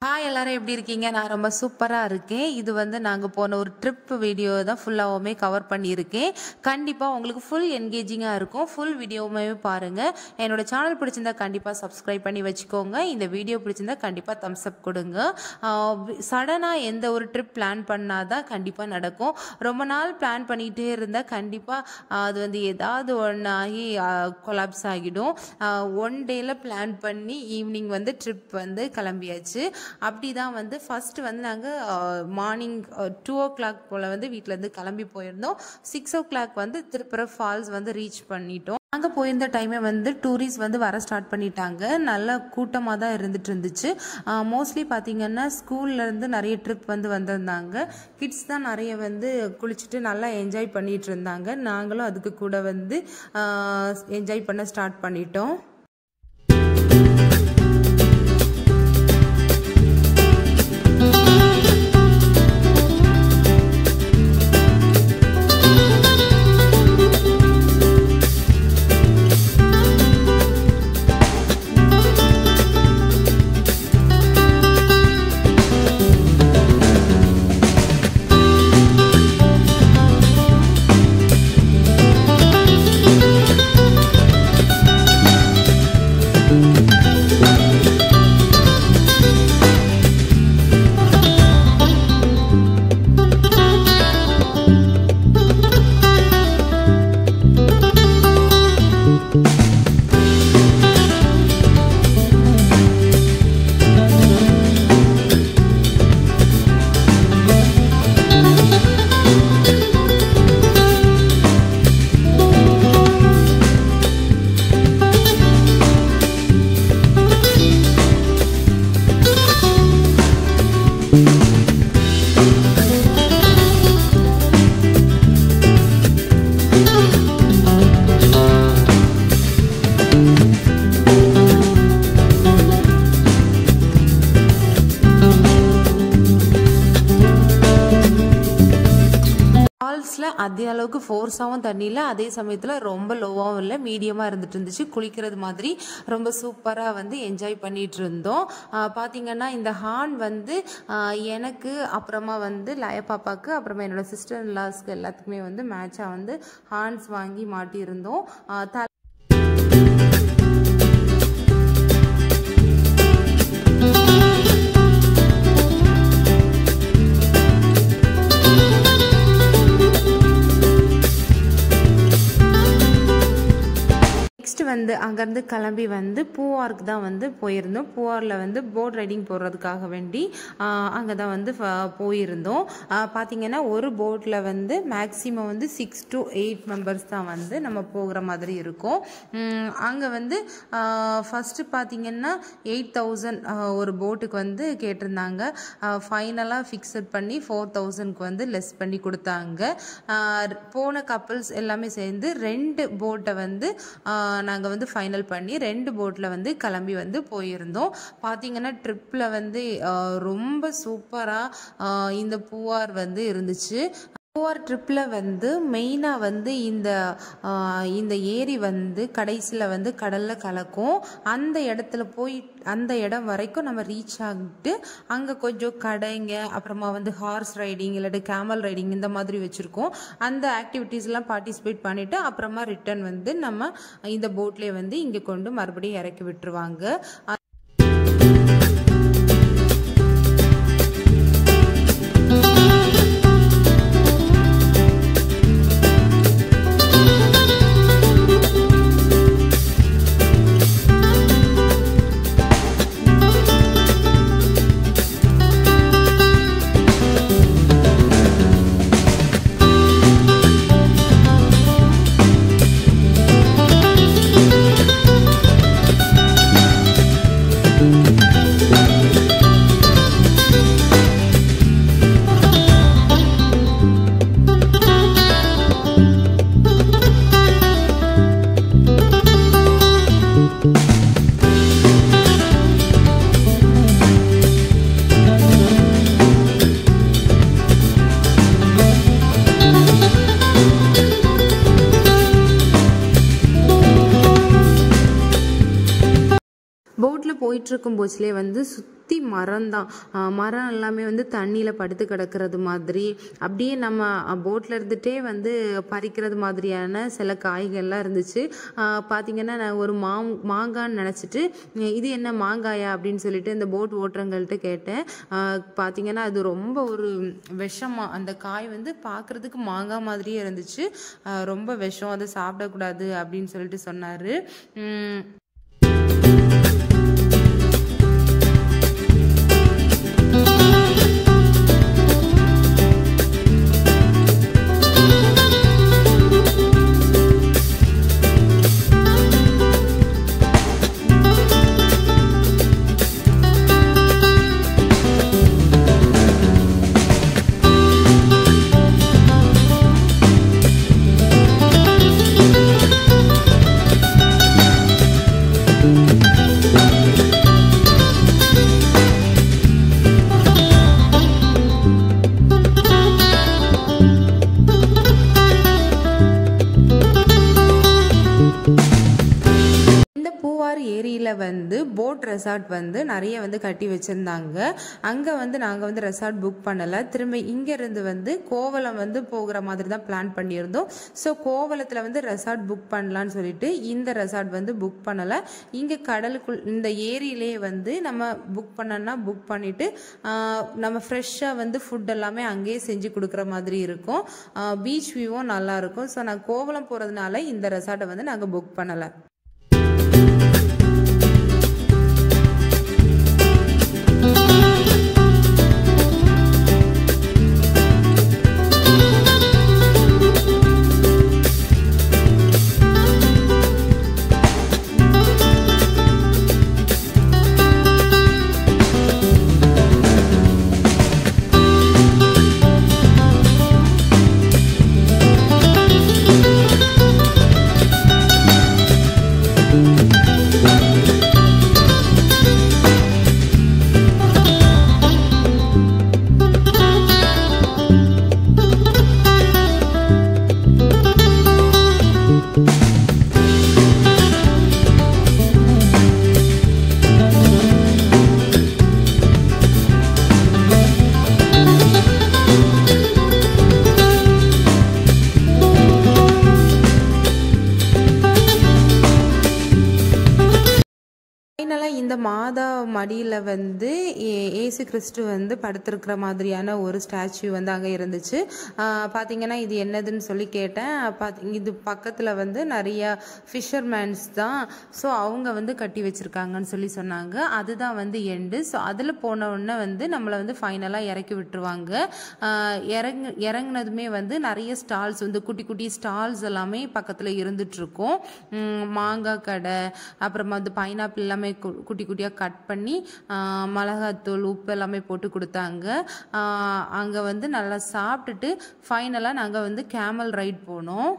Hi எல்லாரும் எப்படி இருக்கீங்க? நான் ரொம்ப சூப்பராக இருக்கேன். இது வந்து நாங்கள் போன ஒரு ட்ரிப் வீடியோ தான் ஃபுல்லாகவுமே கவர் பண்ணியிருக்கேன். கண்டிப்பாக உங்களுக்கு ஃபுல் என்கேஜிங்காக இருக்கும். ஃபுல் வீடியோவுமே பாருங்கள். என்னோடய சேனல் பிடிச்சிருந்தா கண்டிப்பாக சப்ஸ்கிரைப் பண்ணி வச்சுக்கோங்க. இந்த வீடியோ பிடிச்சிருந்தா கண்டிப்பாக தம்ஸ் அப் கொடுங்க. சடனாக எந்த ஒரு ட்ரிப் பிளான் பண்ணால் தான் கண்டிப்பாக நடக்கும். ரொம்ப நாள் பிளான் பண்ணிகிட்டே இருந்தால் கண்டிப்பாக அது வந்து ஏதாவது ஒன்று ஆகி கொலாப்ஸ் ஆகிடும். ஒன் டேயில் பிளான் பண்ணி ஈவினிங் வந்து ட்ரிப் வந்து கிளம்பியாச்சு. அப்படி தான் வந்து ஃபஸ்ட்டு வந்து நாங்கள் மார்னிங் 2 o'clock போல் வந்து வீட்டிலேருந்து கிளம்பி போயிருந்தோம். 6 o'clock வந்து திருப்பரம் ஃபால்ஸ் வந்து ரீச் பண்ணிட்டோம். அங்கே போயிருந்த டைமே வந்து டூரிஸ்ட் வந்து வர ஸ்டார்ட் பண்ணிட்டாங்க. நல்ல கூட்டமாக தான் இருந்துச்சு. மோஸ்ட்லி பார்த்திங்கன்னா ஸ்கூல்லேருந்து நிறைய ட்ரிப் வந்து வந்திருந்தாங்க. கிட்ஸ் தான் நிறைய வந்து குளிச்சுட்டு நல்லா என்ஜாய் பண்ணிகிட்டு இருந்தாங்க. நாங்களும் அதுக்கு கூட வந்து என்ஜாய் பண்ண ஸ்டார்ட் பண்ணிட்டோம். அதே அளவுக்கு ஃபோர்ஸாகவும் தண்ணியில், அதே சமயத்தில் ரொம்ப லோவாகவும் இல்லை, மீடியமாக இருந்துச்சு. குளிக்கிறது மாதிரி ரொம்ப சூப்பராக வந்து என்ஜாய் பண்ணிகிட்டு இருந்தோம். பார்த்திங்கன்னா இந்த ஹார்ன் வந்து எனக்கு, அப்புறமா வந்து லய பாப்பாவுக்கு, அப்புறமா என்னோடய சிஸ்டர் இன் லாஸ்க்கு எல்லாத்துக்குமே வந்து மேட்சாக வந்து ஹார்ன்ஸ் வாங்கி மாட்டியிருந்தோம். வந்து அங்கேருந்து கிளம்பி வந்து பூவாருக்கு தான் வந்து போயிருந்தோம். பூவாரில் வந்து போட் ரைடிங் போடுறதுக்காக வேண்டி அங்கே தான் வந்து போயிருந்தோம். பார்த்திங்கன்னா ஒரு போட்டில் வந்து மேக்ஸிமம் வந்து 6 to 8 மெம்பர்ஸ் தான் வந்து நம்ம போகிற மாதிரி இருக்கும். அங்கே வந்து ஃபஸ்ட்டு பார்த்திங்கன்னா 8,000 ஒரு போட்டுக்கு வந்து கேட்டிருந்தாங்க. ஃபைனலாக ஃபிக்ஸட் பண்ணி 4,000க்கு வந்து லெஸ் பண்ணி கொடுத்தாங்க. போன கப்புள்ஸ் எல்லாமே சேர்ந்து 2 போட்டை வந்து நாங்கள் வந்து ஃபைனல் பண்ணி 2 போட்டில் வந்து கிளம்பி வந்து போயிருந்தோம். பார்த்திங்கன்னா ட்ரிப்பில் வந்து ரொம்ப சூப்பராக இந்த பூவார் வந்து இருந்துச்சு. பூவார் ட்ரிப்பில் வந்து மெயினாக வந்து இந்த ஏரி வந்து கடைசியில் வந்து கடலில் கலக்கும். அந்த இடத்துல போய் அந்த இடம் வரைக்கும் நம்ம ரீச் ஆகிட்டு அங்கே கொஞ்சம் கடைங்க, அப்புறமா வந்து ஹார்ஸ் ரைடிங் இல்லாட்டி கேமல் ரைடிங் இந்த மாதிரி வச்சுருக்கோம். அந்த ஆக்டிவிட்டீஸ்லாம் பார்ட்டிசிபேட் பண்ணிவிட்டு அப்புறமா ரிட்டர்ன் வந்து நம்ம இந்த போட்லேயே வந்து இங்கே கொண்டு மறுபடியும் இறக்கி விட்டுருவாங்க. போயிட்டுருக்கும் போச்சுலேயே வந்து சுற்றி மரம் தான், மரம் எல்லாமே வந்து தண்ணியில் படுத்து கிடக்கிறது மாதிரி, அப்படியே நம்ம போட்டில் இருந்துகிட்டே வந்து பறிக்கிறது மாதிரியான சில காய்கள்லாம் இருந்துச்சு. பார்த்திங்கன்னா நான் ஒரு மாங்கான்னு நினச்சிட்டு இது என்ன மாங்காயா அப்படின்னு சொல்லிட்டு இந்த போட் ஓட்டுறவங்கள்ட்ட கேட்டேன். பார்த்திங்கன்னா அது ரொம்ப ஒரு விஷமா, அந்த காய் வந்து பார்க்குறதுக்கு மாங்காய் மாதிரியே இருந்துச்சு, ரொம்ப விஷம், அதை சாப்பிடக்கூடாது அப்படின்னு சொல்லிட்டு சொன்னார். ஏரியில் வந்து போட் ரெசார்ட் வந்து நிறைய வந்து கட்டி வச்சுருந்தாங்க. அங்கே வந்து நாங்கள் வந்து ரெசார்ட் புக் பண்ணலை. திரும்ப இங்கேருந்து வந்து கோவளம் வந்து போகிற மாதிரி தான் பிளான் பண்ணியிருந்தோம். ஸோ கோவளத்தில் வந்து ரெசார்ட் புக் பண்ணலான்னு சொல்லிட்டு இந்த ரெசார்ட் வந்து புக் பண்ணலை. இங்கே கடலுக்குள் இந்த ஏரியிலே வந்து நம்ம புக் பண்ணோன்னா புக் பண்ணிவிட்டு நம்ம ஃப்ரெஷ்ஷாக வந்து ஃபுட் எல்லாமே அங்கேயே செஞ்சு கொடுக்குற மாதிரி இருக்கும். பீச் வியூவும் நல்லாயிருக்கும். ஸோ நான் கோவளம் போகிறதுனால இந்த ரெசார்ட்டை வந்து நாங்கள் புக் பண்ணலை. இந்த மாதா மடியில் வந்து ஏசு கிறிஸ்து வந்து படுத்திருக்கிற மாதிரியான ஒரு ஸ்டாச்சு வந்து அங்கே இருந்துச்சு. பார்த்தீங்கன்னா இது என்னதுன்னு சொல்லி கேட்டேன். இது பக்கத்தில் வந்து நிறைய ஃபிஷர்மேன்ஸ் தான், ஸோ அவங்க வந்து கட்டி வச்சுருக்காங்கன்னு சொல்லி சொன்னாங்க. அதுதான் வந்து எண்டு. ஸோ அதில் போன உடனே வந்து நம்மளை வந்து ஃபைனலாக இறக்கி விட்டுருவாங்க. இறங்குனதுமே வந்து நிறைய ஸ்டால்ஸ் வந்து குட்டி குட்டி ஸ்டால்ஸ் எல்லாமே பக்கத்தில் இருந்துகிட்ருக்கோம். மாங்காய் கடை, அப்புறமா வந்து பைனாப்பிள் எல்லாமே குட்டி குட்டியாக கட் பண்ணி மிளகாத்தூள் உப்பு எல்லாமே போட்டு கொடுத்தாங்க. அங்கே வந்து நல்லா சாப்பிட்டுட்டு ஃபைனலாக நாங்கள் வந்து கேமல் ரைட் போனோம்.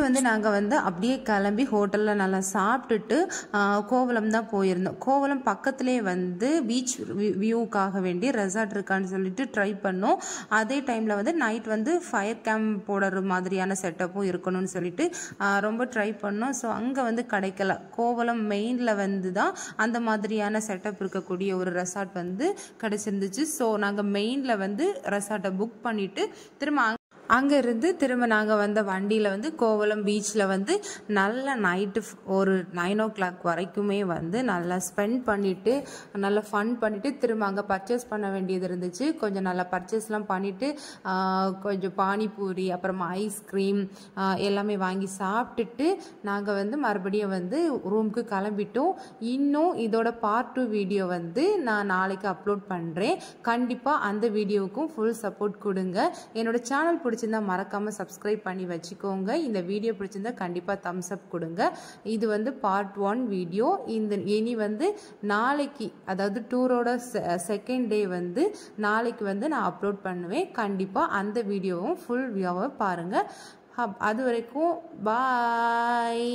வந்து நாங்கள் வந்து அப்படியே கிளம்பி ஹோட்டலில் நல்லா சாப்பிட்டுட்டு கோவளம் தான் போயிருந்தோம். கோவளம் பக்கத்துலேயே வந்து பீச் வியூக்காக வேண்டி ரெசார்ட் இருக்கான்னு சொல்லிட்டு ட்ரை பண்ணோம். அதே டைமில் வந்து நைட் வந்து ஃபயர் கேம்ப் போடுற மாதிரியான செட்டப்பும் இருக்கணும்னு சொல்லிட்டு ரொம்ப ட்ரை பண்ணோம். ஸோ அங்கே வந்து கிடைக்கல. கோவளம் மெயினில் வந்து தான் அந்த மாதிரியான செட்டப் இருக்கக்கூடிய ஒரு ரெசார்ட் வந்து கிடச்சிருந்துச்சு. ஸோ நாங்கள் மெயினில் வந்து ரெசார்ட்டை புக் பண்ணிவிட்டு திரும்ப அங்கேருந்து திரும்ப நாங்கள் வந்த வண்டியில் வந்து கோவளம் பீச்சில் வந்து நல்லா நைட்டு ஒரு 9 o'clock வரைக்குமே வந்து நல்லா ஸ்பெண்ட் பண்ணிவிட்டு நல்லா ஃபன் பண்ணிவிட்டு திரும்ப அங்கே பர்ச்சேஸ் பண்ண வேண்டியது இருந்துச்சு. கொஞ்சம் நல்லா பர்ச்சேஸ்லாம் பண்ணிவிட்டு கொஞ்சம் பானிபூரி அப்புறமா ஐஸ்கிரீம் எல்லாமே வாங்கி சாப்பிட்டுட்டு நாங்கள் வந்து மறுபடியும் வந்து ரூமுக்கு கிளம்பிட்டோம். இன்னும் இதோட பார்ட் 2 வீடியோ வந்து நான் நாளைக்கு அப்லோட் பண்ணுறேன். கண்டிப்பாக அந்த வீடியோவுக்கும் ஃபுல் சப்போர்ட் கொடுங்க. என்னோட சேனல் பிடிச்சிருந்தா மறக்காமல் சப்ஸ்கிரைப் பண்ணி வச்சுக்கோங்க. இந்த வீடியோ பிடிச்சிருந்தா கண்டிப்பாக தம்ஸ் அப் கொடுங்க. இது வந்து பார்ட் 1 வீடியோ. இனி வந்து நாளைக்கு, அதாவது டூரோட செகண்ட் டே வந்து நாளைக்கு வந்து நான் அப்லோட் பண்ணுவேன். கண்டிப்பாக அந்த வீடியோவும் ஃபுல் வியூவை பாருங்கள். அது வரைக்கும் பாய்.